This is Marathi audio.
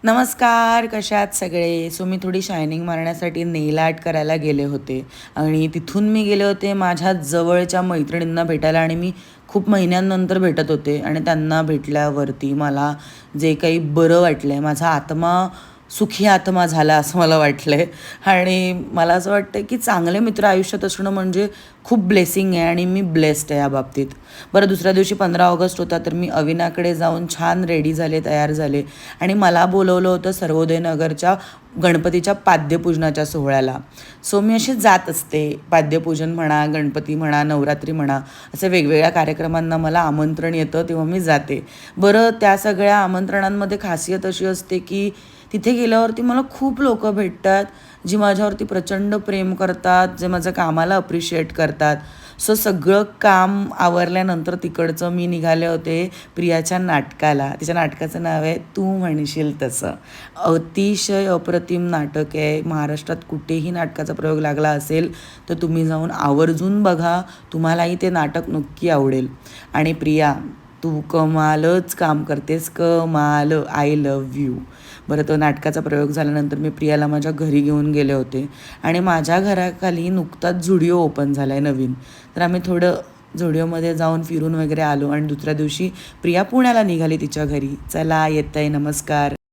नमस्कार, कशा आहात सगळे? मी थोडी शायनिंग मारण्यासाठी नेल आर्ट करायला गेले होते आणि तिथून मी गेले होते माझ्या जवळच्या मैत्रिणींना भेटायला आणि मी खूप महिन्यांनंतर भेटत होते आणि त्यांना भेटल्यावरती मला जे काही बरं वाटलं आहे, माझा आत्मा सुखी आत्मा झाला असं मला वाटलं आहे. आणि मला असं वाटतं की चांगले मित्र आयुष्यात असणं म्हणजे खूप ब्लेसिंग आहे आणि मी ब्लेस्ड आहे या बाबतीत. बरं, दुसऱ्या दिवशी 15 ऑगस्ट होता, तर मी अविनाकडे जाऊन छान रेडी झाले, तयार झाले आणि मला बोलवलं होतं सर्वोदय नगरच्या गणपतीच्या पाद्यपूजनाच्या सोहळ्याला. मी अशी जात असते, पाद्यपूजन म्हणा, गणपती म्हणा, नवरात्री म्हणा, असे वेगवेगळ्या कार्यक्रमांना मला आमंत्रण येतं तेव्हा मी जाते. बरं, त्या सगळ्या आमंत्रणांमध्ये खासियत अशी असते की तिथे गेल्यावरती मला खूप लोकं भेटतात, जी माझ्यावरती प्रचंड प्रेम करतात, जे माझ्या कामाला अप्रिशिएट करतात. सगळं काम आवरल्यानंतर तिकडचं मी निघाले होते प्रियाच्या नाटकाला. तिच्या नाटकाचं नाव आहे तू म्हणशील तसं. अतिशय अप्रतिम नाटक आहे. महाराष्ट्रात कुठेही नाटकाचा प्रयोग लागला असेल तर तुम्ही जाऊन आवर्जून बघा, तुम्हालाही ते नाटक नक्की आवडेल. आणि प्रिया, तू कमालच काम करतेस, कमाल. I love you. बरं, तो नाटकाचा प्रयोग झाल्यानंतर मी प्रियाला माझ्या घरी घेऊन गेले होते आणि माझ्या घराखाली नुकताच झुडिओ ओपन झाला आहे नवीन. तर आम्ही थोडं झुडिओमध्ये जाऊन फिरून वगैरे आलो आणि दुसऱ्या दिवशी प्रिया पुण्याला निघाली तिच्या घरी. चला, येत आहे. नमस्कार.